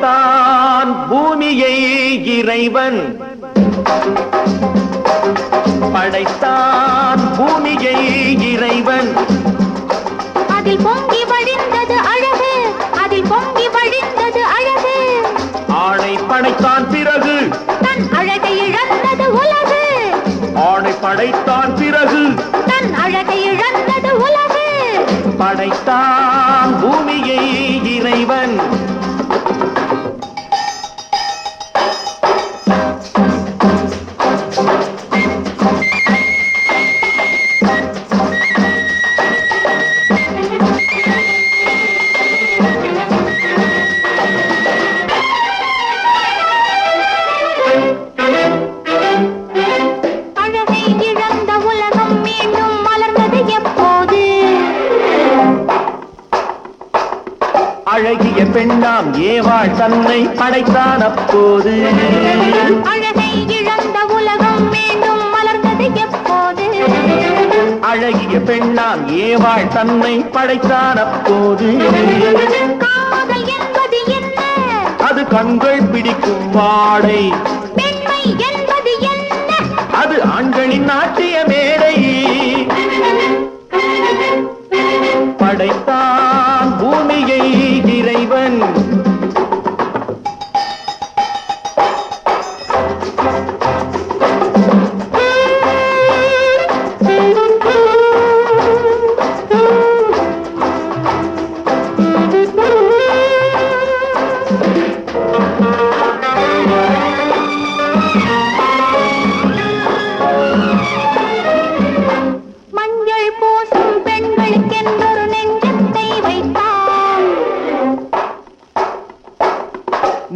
படைத்தான் பூமியை இறைவன், படைத்தான் பூமியை இறைவன். அதில் பொங்கி வழிந்தது அழகு, அதில் பொங்கி வழிந்தது அழகு. ஆணை படைத்தான் பிறகு தன் அழகை இழந்தது உலகு. ஆணை படைத்தான் பிறகு தன் அழகை இழந்தது உலகு. படைத்தான் பூமியை இறைவன். அழகிய பெண்ணாம் ஏவாள் தன்னை படைத்தான் அப்போது. அழகை இழந்த உலகம் மீண்டும் மலர்ந்தது எப்போது? அழகிய பெண்ணாம் ஏவாள் தன்னை படைத்தான் அப்போது. காதல் என்பது என்ன? அது கண்கள் பிடிக்கும் வாடை. பெண்மை என்பது என்ன? அது ஆண்களின் நாட்டிய மேடை. படைத்தான் பூமியை இறைவன்.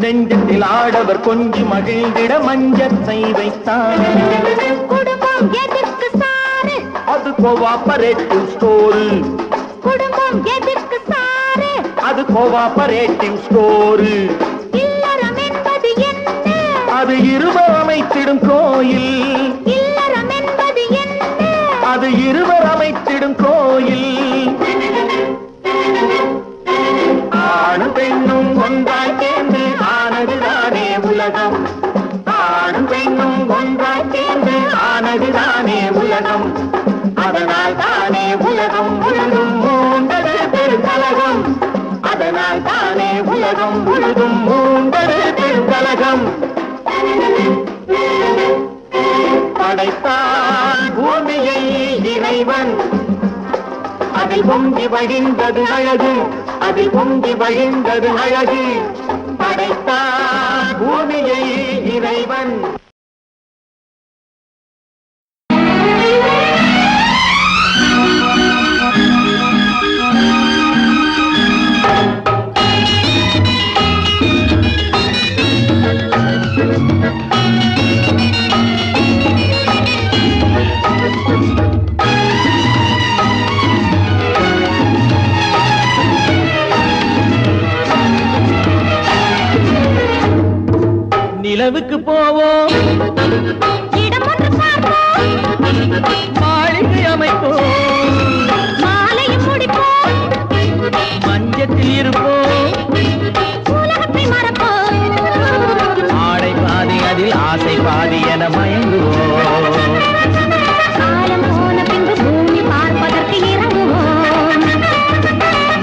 நெஞ்சத்தில் ஆடவர் கொஞ்சி மகிழ்ந்திட மஞ்சத்தை வைத்தான். குடும்பம் எதற்கு சாரு? அது கோஆபரேட்டிவ் ஸ்டோரு. குடும்பம் எதற்கு சாரு? அது கோஆபரேட்டிவ் ஸ்டோரு. இல்லறம் என்பது என்ன? அது இருவர் அமைத்திடும் கோயில். இல்லறம் என்பது என்ன? அது இருவர் அமைத்திடும் கோயில். ஆணும் பெண்ணும் ஒன்றாய் சேர்ந்து ஆனதுதானே உலகம். ஆணும் பெண்ணும் ஒன்றாய் சேர்ந்து ஆனதுதானே உலகம். அதனால் தானே உலகம் முழுதும் மூண்டது பெருங்கலகம். அதனால் தானே உலகம் முழுதும் மூண்டது பெருங்கலகம். படைத்தான் பூமியை இறைவன். அதில் பொங்கி வழிந்தது அழகு, அதில் பொங்கி வழிந்தது அழகு. படைத்தான் பூமியை இறைவன். நிலவுக்கு போவோம், இடம் ஒன்று பார்ப்போம், மாளிகை அமைப்போம், மாலையும் முடிப்போம், மஞ்சத்தில் இருப்போம், உலகத்தை மறப்போம். ஆடை பாதி அதில் ஆசை பாதி என மயங்குவோம். காலம் போன பின்பு பூமி பார்ப்பதற்கு இறங்குவோம்.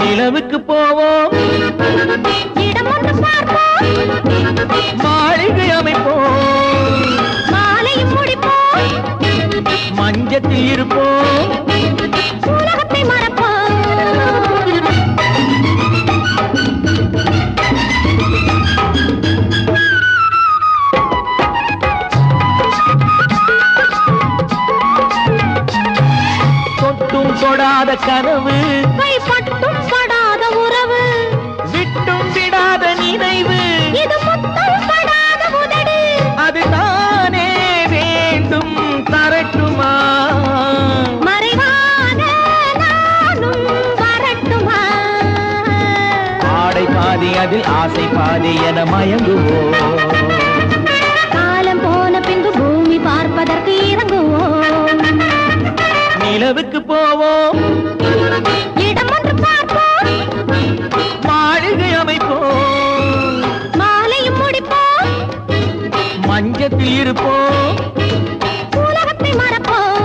நிலவுக்கு போவோம், இடம் ஒன்று பார்ப்போம், மாளிகை அமைப்போம், மாலையும் முடிப்போம், மஞ்சத்தில் இருப்போம், உலகத்தை மறப்போம். தொட்டும் தொடாத கனவு, கைப்பட்டும் படாத உறவு, விட்டும் விடாத நினைவு, இது முத்தம் படாத உதடு. அதுதானே வேண்டும் தரட்டுமா? மறைவான நானும் வரட்டுமா? ஆடை பாதி அதில் ஆசை பாதி என மயங்குவோம். காலம் போன பின்பு பூமி பார்ப்பதற்கு இறங்குவோம். நிலவுக்கு போவோம், இடம் ஒன்று பார்ப்போம், மாளிகை அமைப்போம், இறங்குவோம், உலகத்தை மறப்போம்.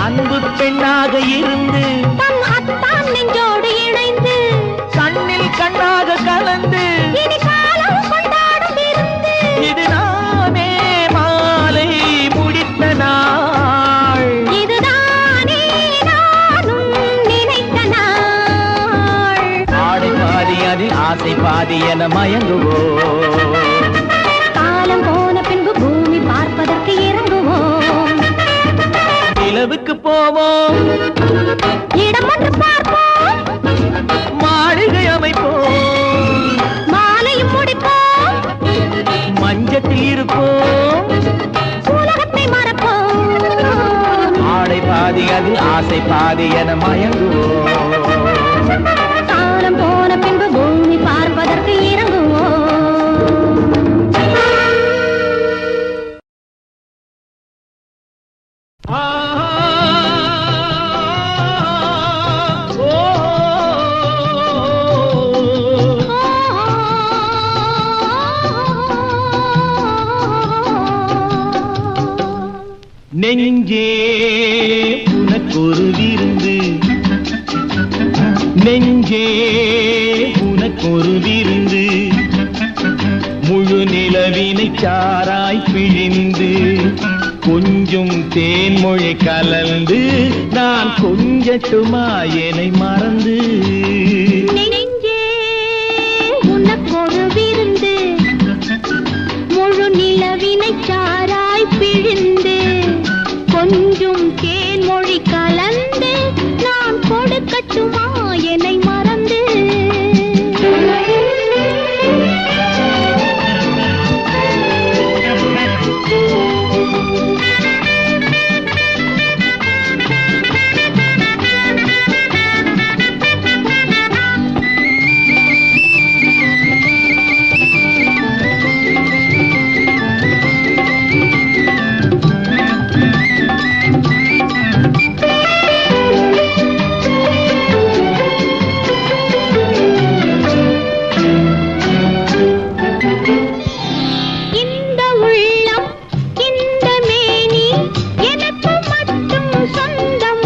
அன்பு பெண்ணாக இருந்து தன் அத்தான் நெஞ்சோடு இணைந்து கண்ணில் கண்ணாக கலந்து இனி காலம் கொண்டாடும் விருந்து. இதுதானே மாலை முடித்த நாள். இதுதானே நானும் நினைத்த நாள். ஆடை பாதி அதில் ஆசை பாதி என மயங்குவோம். காலம் போன பின்பு பூமி பார்ப்பதற்கு இறங்குவோம், நிலவுக்கு போவோம், இடம் ஒன்று பார்ப்போம், மாளிகை அமைப்போம், மாலையும் முடிப்போம், மஞ்சத்தில் இருப்போம். உலகத்தை மறப்போம். ஆடை பாதி அதில் ஆசை பாதி என மயங்குவோம். காலம் போன பின்பு பூமி பார்ப்பதற்கு இறங்குவோம். நெஞ்சே உனக்கொரு விருந்து, நெஞ்சே உனக்கொரு விருந்து, முழு நிலவினை சாராய் பிழிந்து கொஞ்சம் தேன்மொழி கலந்து நான் கொஞ்சட்டுமா என்னை மறந்து. நெஞ்சே உனக்கொரு விருந்து, முழு நிலவினை சாராய் பிழிந்து கொஞ்சம் தேன்மொழி கலந்து நான் கொடுக்கட்டுமா என்னை மறந்து. இந்த உள்ளம் இந்த மேனி எனக்கு மட்டும் சொந்தம்.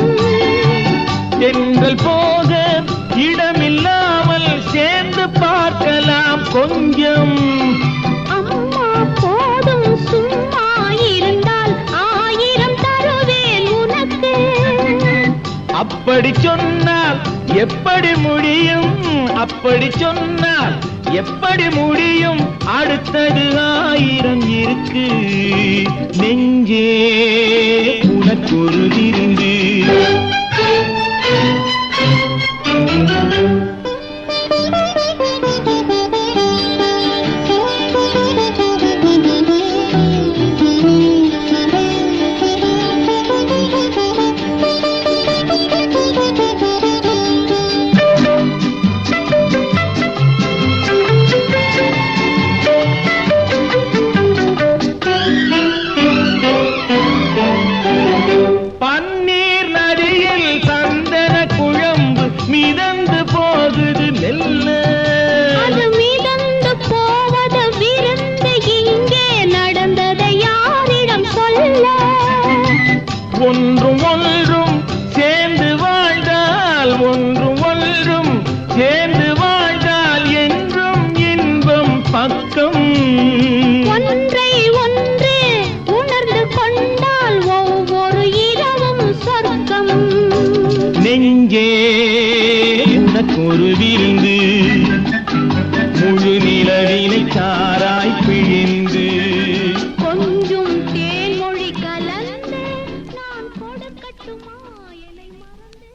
எங்கள் போக இடமில்லாமல் சேர்ந்து பார்க்கலாம் கொஞ்சம். அம்மா போதும் சும்மா இருந்தால் 1000 தருவேன் உனக்கு. அப்படி சொன்னால் எப்படி முடியும், அப்படி சொன்னால் எப்படி முடியும், அடுத்தது 1000 இருக்கு. நெஞ்சே உனக்கொரு விருந்து. பன்னீர் நதியில் சந்தன குழம்பு மிதந்து போகுது மெல்ல. அது மிதந்து போவது விருந்து, இங்கே நடந்ததை யாரிடம் சொல்ல. ஒன்றும் ஒன்றும் சேர்ந்து வாழ்ந்தால், ஒன்றும் ஒன்றும் சேர்ந்து வாழ்ந்தால் என்றும் இன்பம் பக்கம். ஒன்றை ஒன்று உணர்ந்து கொண்டால் ஒவ்வொரு இரவும் சொர்க்கம். நெஞ்சே உனக்கொரு விருந்து, முழு நிலவினை சாராய் பிழிந்து கொஞ்சம் தேன்மொழி கலந்து நான் கொடுக்கட்டுமா என்னை மறந்து.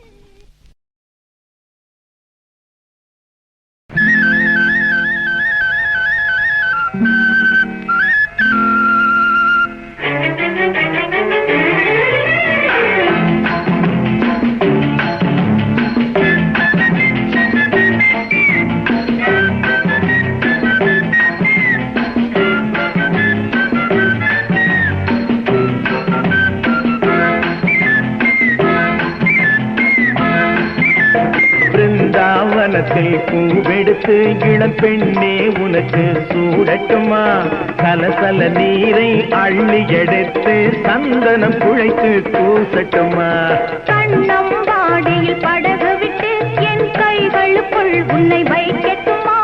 பிருந்தாவனத்தில் பூவெடுத்து இளம் பெண்ணே உனக்கு சூடட்டுமா கலசல நீரை அள்ளி எடுத்து சந்தனம் குழைத்து பூசட்டுமா கண்ணம் வாடியில் படகு விட்டு என் கைகளுக்குள் உன்னை வைக்கட்டுமா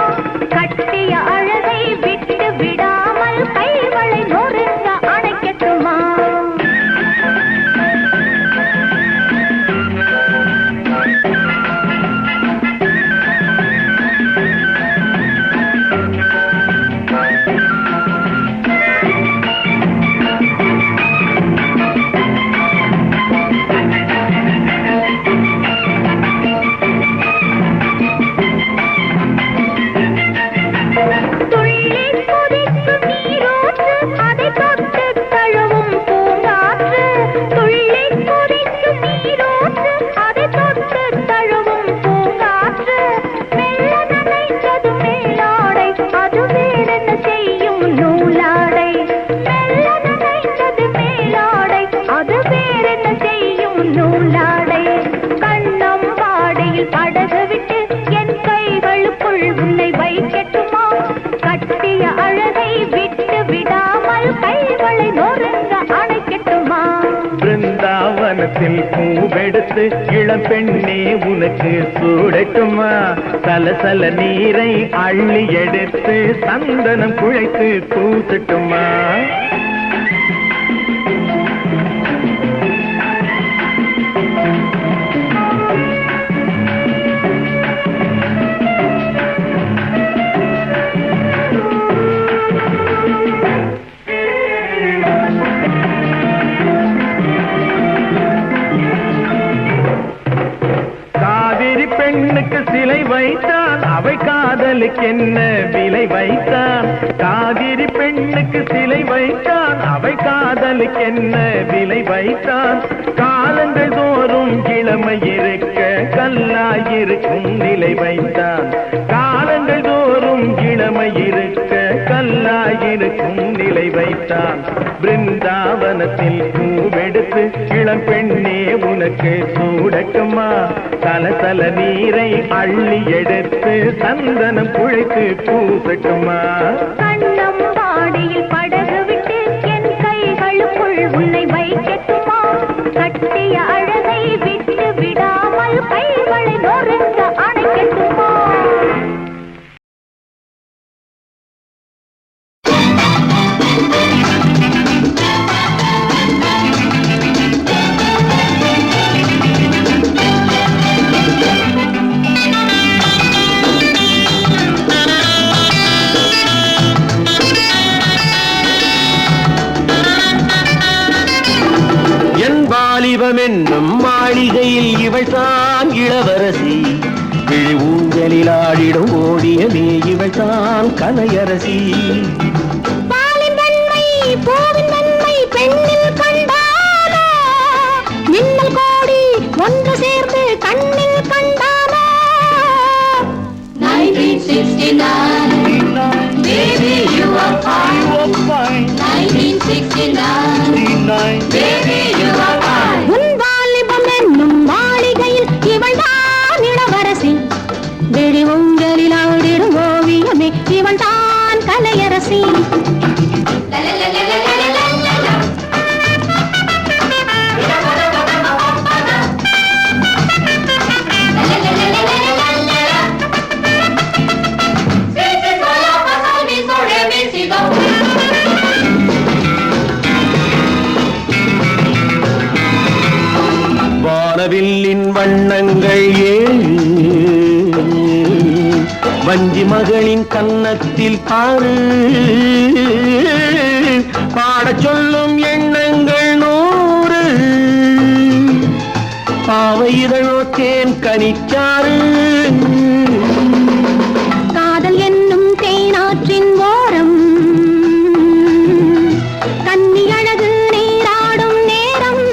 கட்டிய அழகை விட்டு விடாமல் கைகளை நொறுங்க அணைக்கட்டுமா பிருந்தாவனத்தில் பூவெடுத்து இளம் பெண்ணே உனக்கு சூடட்டுமா சலசல நீரை அள்ளி எடுத்து சந்தனம் குழைத்து பூசட்டுமா பெண்ணுக்கு சிலை வைத்தான் அவை காதலுக்கு என்ன விலை வைத்தான் காவிரி பெண்ணுக்கு சிலை வைத்தான் அவை காதலுக்கு என்ன விலை வைத்தான் காலங்கள் தோறும் இளமை இருக்க கல்லாயிருக்கும் நிலை வைத்தான் காலங்கள் தோறும் இளமை இருக்க கல்லாயிருக்கும் நிலை வைத்தான் பிருந்தாவனத்தில் பூவெடுத்து இளம் பெண்ணே உனக்கு சூடட்டுமா சலசல நீரை அள்ளி எடுத்து சந்தனம் குழைத்து பூசட்டுமா கண்ணம் வாடியில் படகு விட்டு என் கைகளுக்குள் உன்னை வைக்கட்டுமா கட்டிய அழகை விட்டு விடாமல் கைகளை நொறுங்க அணைக்கட்டுமா என்னும் மாளிகையில் இவள் தான் இளவரசி விழி ஊஞ்சலில் ஆடிடும் ஓடியமே இவள் தான் கலையரசி பாலின் நன்மை பூவின் நன்மை பெண்ணில் கண்டாலோ மின்னல் கோடி ஒன்று சேர்ந்து கண்ணில் கண்டாலோ 1969 baby you are fine 1969 baby you are fine உன் வாலிபம் என்னும் மாளிகையில் இவள் தான் இளவரசி விழி ஊஞ்சலில் ஆடிடும் ஓவியமே இவள் தான் கலையரசி வானவில்லின் வண்ணங்கள் ஏழு வஞ்சி மகளின் கன்னத்தில் பாரு பாடச் சொல்லும் எண்ணங்கள் 100 பாவை இதழோ தேன் கனிச்சாறு காதல் என்னும் தேனாற்றின் ஓரம் கன்னி அழகு நீராடும் நேரம்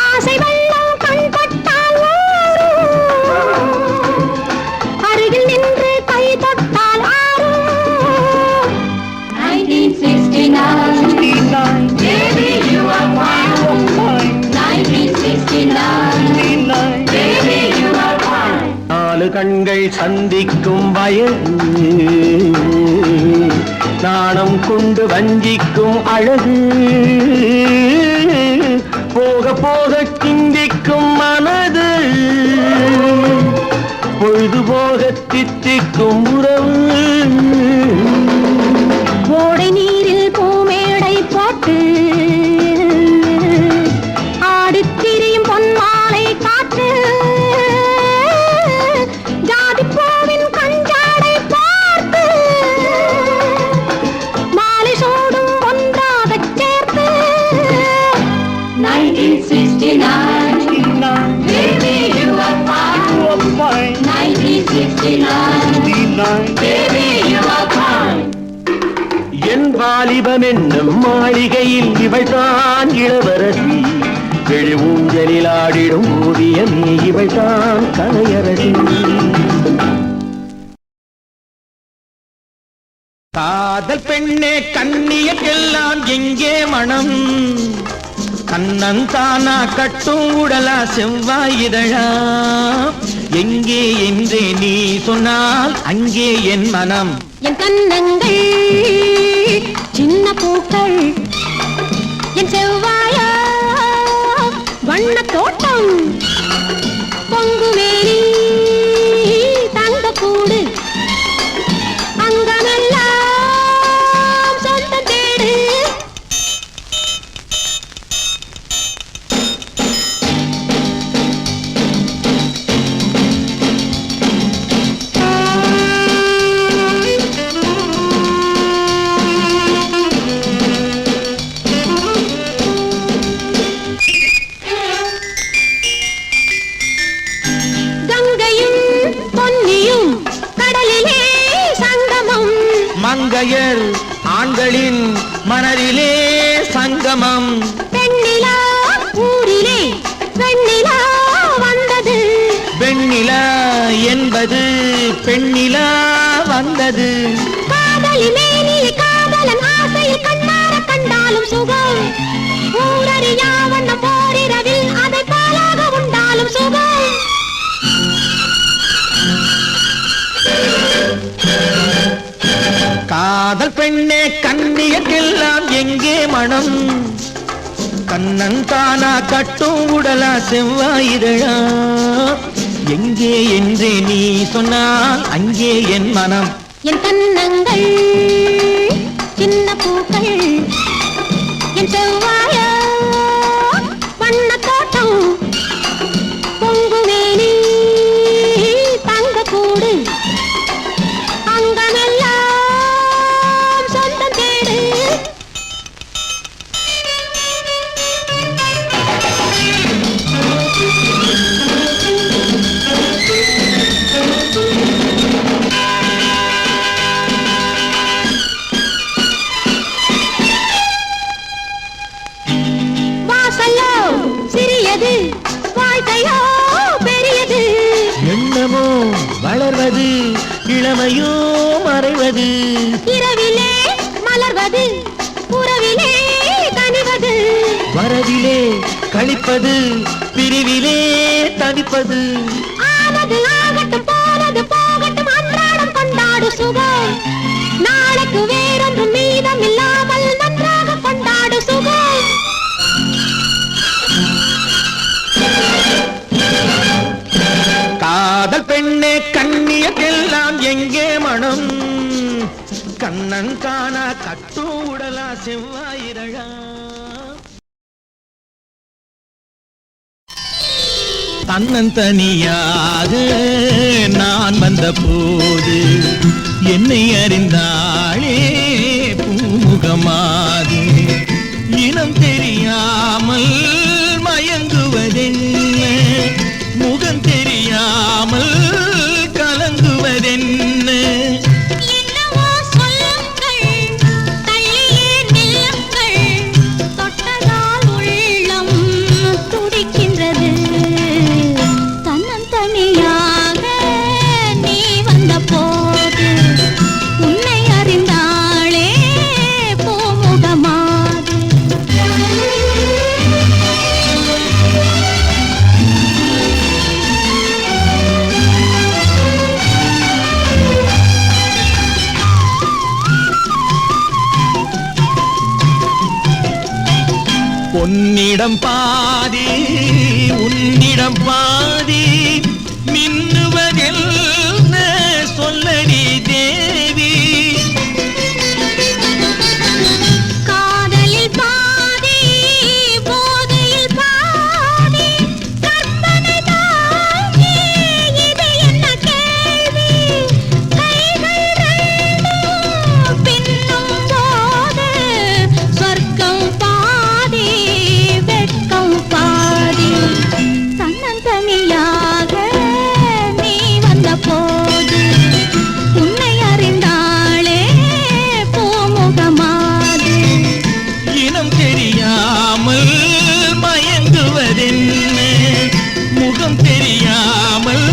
ஆசை வெள்ளம் கண்பட்டால் அருகில் நின்று கை தொட்டால் ஆறும் 1969 baby you are mine 1969 கண்கள் சந்திக்கும் வயது நாணம் கொண்டு வஞ்சிக்கும் அழகு போக போக சிந்திக்கும் மனது பொழுது போக தித்திக்கும் உறவு ஓடை நீரில் பூமேடை போட்டு ஆடித்திரியும் பொன்மாலை காற்று ஜாதி பூவின் கஞ்சாடை பார்த்து மாலை சூடும் ஒன்றாகச் சேர்த்து 1969 baby you are fine 1969 baby you are fine என் வாலிபம் என்னும் மாளிகையில் இவள்தான் இளவரசி வெளி ஊஞ்சலில் ஆடிடும் ஓவியமே இவள்தான் கலையரசி காதல் பெண்ணே கண்ணியக்கெல்லாம் எங்கே மனம் கண்ணந்தானா கட்டும் உடலா செவ்வாய் இதழா எங்கே என்றே நீ சொன்னால் அங்கே என் மனம் என் கண்ணங்கள் சின்ன பூக்கள் என் செவ்வாயா வண்ண தோட்டம் பொங்குமேனி தங்க கூடு அங்கமெல்லாம் சொந்த தேடு மங்கையர் ஆண்களின் மனதிலே சங்கமம் பெண்ணிலா ஊரிலே வெண்ணிலா வந்தது வெண்ணிலா என்பது பெண்ணிலா வந்தது காதலி மேனியை காதலன் ஆசையில் கண்ணார கண்டாலும் சுகம் ஊரறியா வண்ண போரிரவில் அதை பாலாக உண்டாலும் சுகம் காதல் பெண்ணே கண்ணியக்கெல்லாம் எங்கே மனம் கண்ணன் தானா கட்டும் உடலா செவ்வாயிதழா எங்கே என்றே நீ சொன்னால் அங்கே என் மனம் என் கண்ணங்கள் சின்ன பூக்கள் என் செவ்வாயா வண்ண தோட்டம் பொங்குமேனி தங்க கூடு அங்கமெல்லாம் சொந்தம் தேடு வாசல்லோ சிறியது வாழ்க்கையோ பெரியது எண்ணமோ வளர்வது இளமையோ மறைவது இரவிலே மலர்வது உறவிலே கனிவது வரவிலே கழிப்பது பிரிவிலே தவிப்பது ஆனது ஆகட்டும் போனது போகட்டும் அன்றாடம் கொண்டாடு சுகம் நாளைக்கு வேறொன்று மீதம் இல்லாமல் நன்றாக கொண்டாடு சுகம் காதல் பெண்ணே கண்ணியக்கெல்லாம் எங்கே மனம் கண்ணன் காணா கட்டும் உடலா செவ்வாயிரழா தன்னந்தனியாக நான் வந்த போது என்னை அறிந்தாளே பூமுகமாது இனம் தெரியாமல் மயங்குவதென்ன முகம் தெரியாமல் கலங்குவதென்ன என்னவோ சொல்லுங்கள் தள்ளியே நில்லுங்கள் தொட்டதால் உள்ளம் துடிக்கின்றது தன்னந்தனியாக நீ வந்த போது உன்னை அறிந்தாளே பூமுகமாது பொன்னிடம் பாதி உன்னிடம் பாதி மின்னுவதெல்ல சொல்லடி தேவி. காதலில் பாதி போதையில் பாதி கற்பனை தாங்கி இது என்ன கேள்வி. கைகள் ரெண்டும் பின்னும் போது சொர்க்கம் பாதி வெட்கம் பாதி. தன்னந்தனியாக நீ வந்த போது உன்னை அறிந்தாளே பூமுகமாது. இனம் தெரியாமல் மயங்குவதென்ன முகம் தெரியாமல்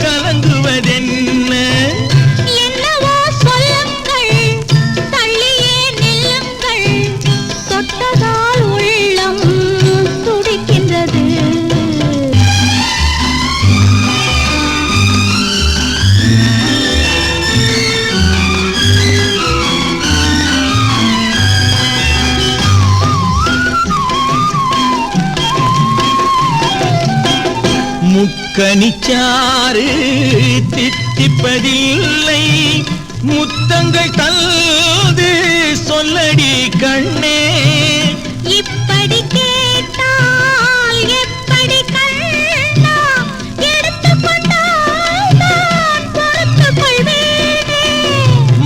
கலங்குவதென்ன. என்னவோ சொல்லுங்கள் தள்ளியே நில்லுங்கள் தொட்டதால் உள்ளம் துடிக்கின்றது. முக்கனிச்சாறு தித்திப்பதில்லை முத்தங்கள் தந்து சொல்லடி கண்ணே. இப்படி கேட்டால் எப்படி கண்ணா எடுத்துக்கொண்டால் நான் பொறுத்துக் கொள்வேனே.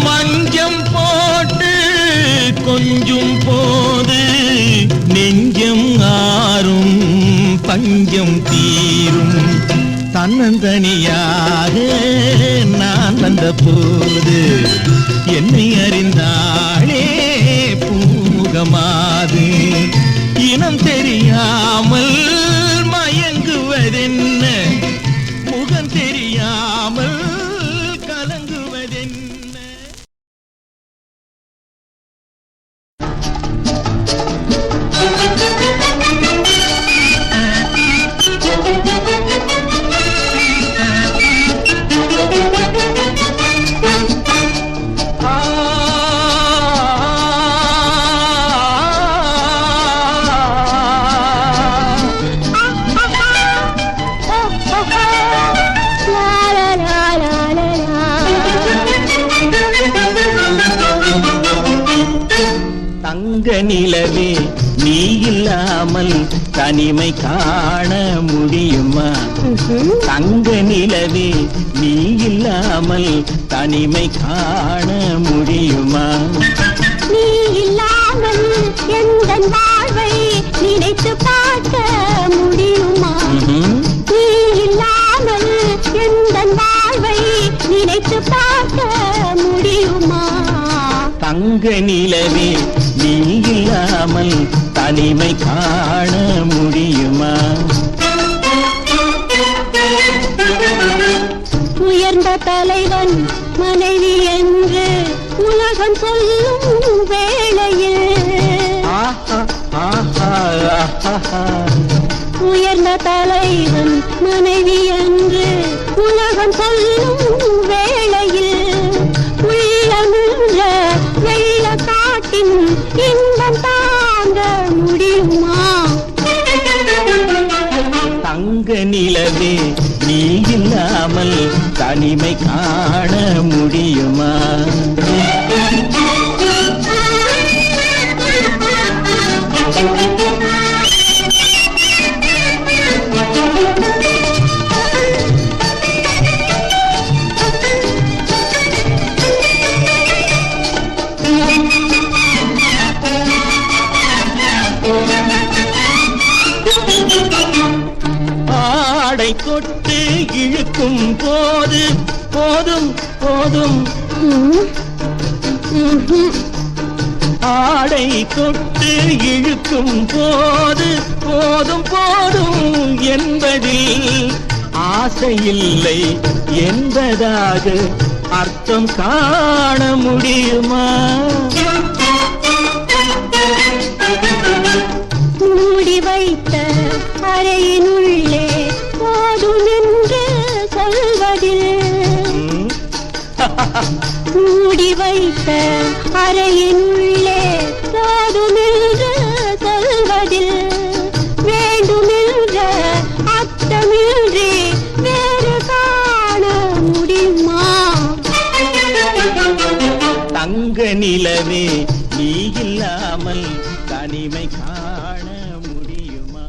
மஞ்சம் போட்டு கொஞ்சம் போது நெஞ்சம் ஆறும் பஞ்சம் தீரும். தன்னந்தனியாக நான் வந்த போது என்னை அறிந்தாளே பூமுகமாது. இனம் தெரியாமல் மயங்குவதென்ன முகம் தெரியாமல் கலங்குவதென்ன. தங்க நிலவே நீ இல்லாமல் தனிமை காண முடியுமா? தங்க நிலவே நீ இல்லாமல் தனிமை காண முடியுமா? நீ இல்லாமல் எந்தன் வாழ்வை நினைத்து பார்க்க முடியுமா? நீ இல்லாமல் எந்தன் வாழ்வை நினைத்து பார்க்க முடியுமா? தங்க நிலவே நீ இல்லாமல் தனிமை காண முடியுமா? உயர்ந்த தலைவன் மனைவி என்று உலகம் சொல்லும் வேளையில் உயர்ந்த தலைவன் மனைவி என்று உலகம் சொல்லும் வேளையில் உள்ளமுள்ள வெள்ள காட்டின் இன்பம் தாங்க முடியுமா? தங்க நிலவே நீ இல்லாமல் தனிமை காண முடியுமா? ஆடை தொட்டு இழுக்கும் போது போதும் போதும். ஆடை தொட்டு இழுக்கும் போது போதும் போதும் என்பதில் ஆசையில்லை என்பதாக அர்த்தம் காண முடியுமா? மூடி வைத்த அறையினுள்ளே போதும் என்று சொல்வதில் மூடி வைத்த அறையினுள்ளே போதும் என்று சொல்வதில் வெண்ணிலவே நீ இல்லாமல் தனிமை காண முடியுமா?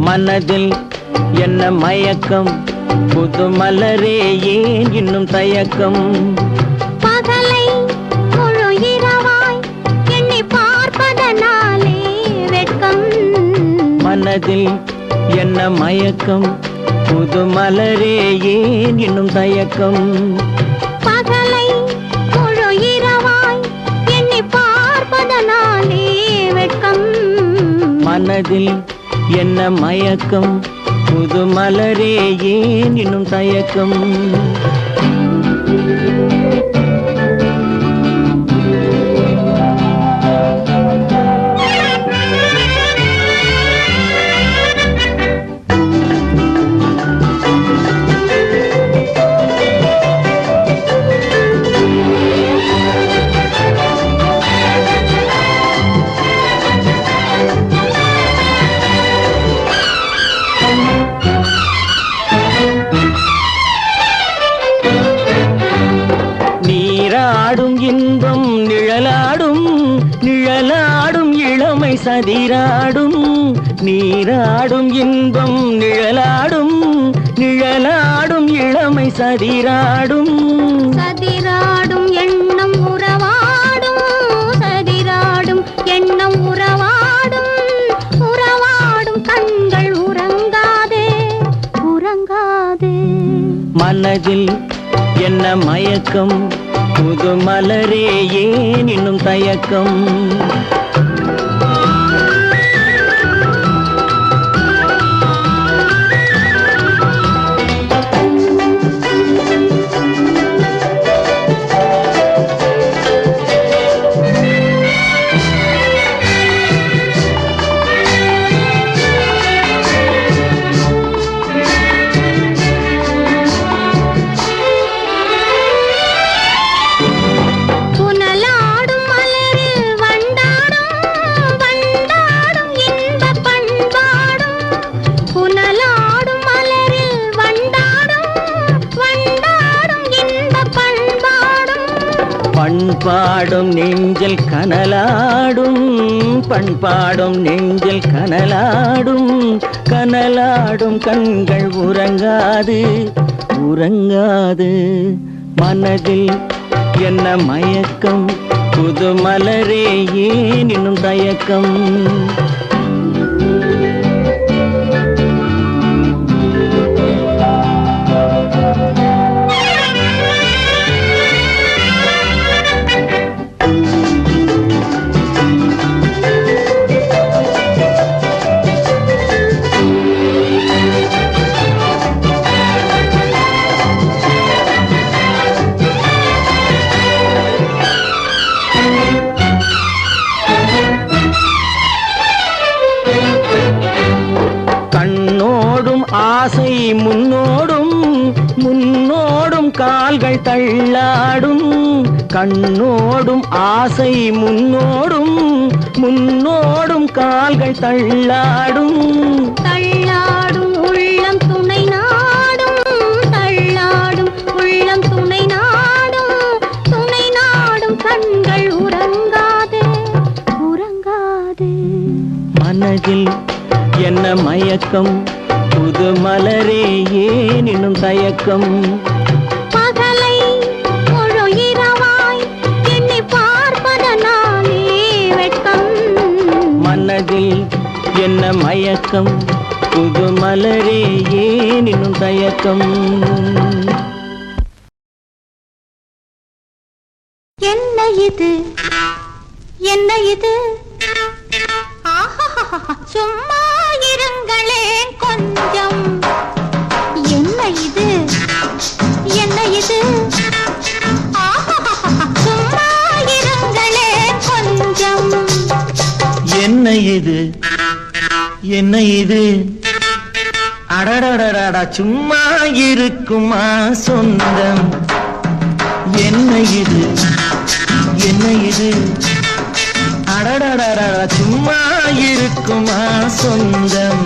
மனதில் என்ன மயக்கம், புது மலரே ஏன் இன்னும் தயக்கம்? பகலை முழு இரவாய் எண்ணி பார்ப்பதனாலே வெட்கம். மனதில் என்ன மயக்கம், புது மலரே ஏன் இன்னும் தயக்கம்? பகலை முழு இரவாய் எண்ணி பார்ப்பதனாலே வெட்கம். மனதில் என்ன மயக்கம், புது மலரே ஏன் இன்னும் தயக்கம்? இன்பம் நிழலாடும் நிழலாடும் இளமை சதிராடும். நீராடும் இன்பம் நிழலாடும் நிழலாடும் இளமை சதிராடும். சதிராடும் எண்ணம் உறவாடும் சதிராடும் எண்ணம் உறவாடும். உறவாடும் கண்கள் உறங்காதே உறங்காதே. மனதில் என்ன மயக்கம், புது மலரே ஏன் இன்னும் தயக்கம்? பண்பாடும் நெஞ்சில் கனலாடும் பண்பாடும் நெஞ்சில் கனலாடும். கனலாடும் கண்கள் உறங்காது உறங்காது. மனதில் என்ன மயக்கம், புது மலரே ஏன் இன்னும் தயக்கம்? ஆசை முன்னோடும் முன்னோடும் கால்கள் தள்ளாடும். கண்ணோடும் ஆசை முன்னோடும் முன்னோடும் கால்கள் தள்ளாடும். தள்ளாடும் உள்ளம் துணை நாடும் தள்ளாடும் உள்ளம் துணை நாடும். துணை நாடும் கண்கள் உறங்காதே உறங்காதே. மனதில் என்ன மயக்கம், புது மலரே ஏன் இன்னும் தயக்கம்? பகலை முழு இரவாய் எண்ணி பார்ப்பதனாலே வெட்கம். மனதில் என்ன மயக்கம், புது மலரே ஏன் இன்னும் தயக்கம்? என்ன இது என்ன இது? சும்மா இருங்களேன் கொஞ்சம். என்ன இது என்ன இது? சும்மா என்ன இது அடடடடா சும்மா இருக்குமா சொந்தம் என்ன இது என்ன இது அடடடடா சும்மா இருக்குமா சொந்தம்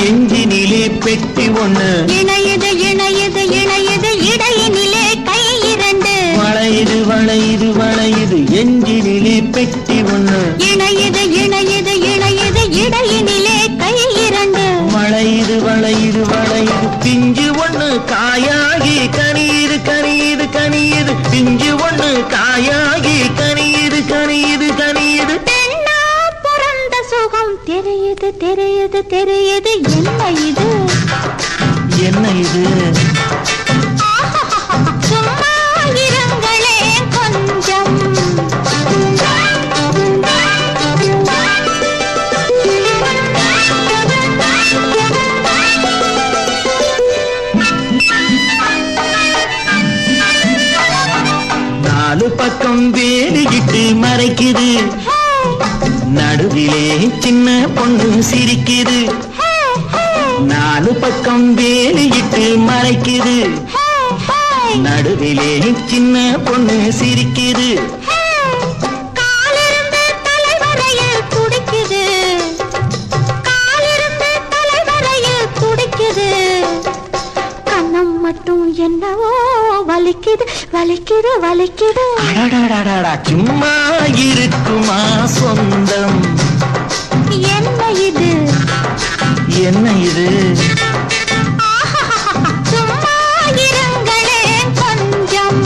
எஞ்சினிலே பெட்டி ஒண்ணு இணையது இணையது இணையது இடையினிலே கை இரண்டு வளையுது வளையுது வளையுது எஞ்சினிலே பெட்டி ஒண்ணு இணையது இணையது இணையது இடையினிலே கை இரண்டு வளையுது வளையுது வளையுது பிஞ்சு ஒண்ணு காயாகி கனியுது கனியுது கனியுது பிஞ்சு ஒண்ணு காயாகி கனியுது கனியுது கனியுது பெண்ணா பிறந்த சுகம் தெரியுது தெரியுது தெரியுது என்ன இது என்ன இது சும்மா இருங்களே கொஞ்சம் நாலு பக்கம் வேலியிட்டு மறைக்குது நடுவிலே சின்ன பொண்ணு சிரிக்குது நாலு பக்கம் வேலியிட்டு மறைக்குது நடுவிலே சின்ன பொண்ணு சிரிக்குது காலிருந்து தலைவரையில் துடிக்குது காலிருந்து தலைவரையில் துடிக்குது கண்ணம் மட்டும் என்னவோ வலிக்குது வலிக்குது வலிக்குது அடடடடடா சும்மா இருக்குமா சொந்தம் என்ன இது என்ன இது சும்மா இருங்களே கொஞ்சம்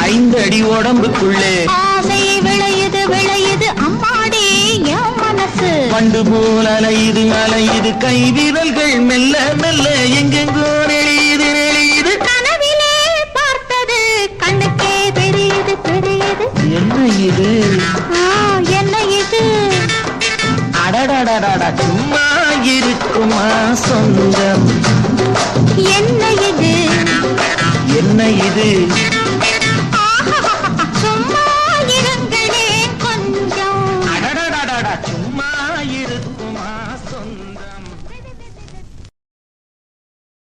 ஐந்தடி உடம்புக்குள்ளே ஆசை விளையுது விளையுது அம்மாடி என் மனசு பண்டு போல் அலையுது அலையுது கை விரல்கள் மெல்ல மெல்ல எங்கெங்கோ நெளியுது நெளியுது கனவிலே பார்த்தது கண்ணுக்கே தெரியுது தெரியுது என்ன இது என்ன இது அடடடடடா சும்மா இருக்குமா சொந்தம் என்ன இது என்ன இது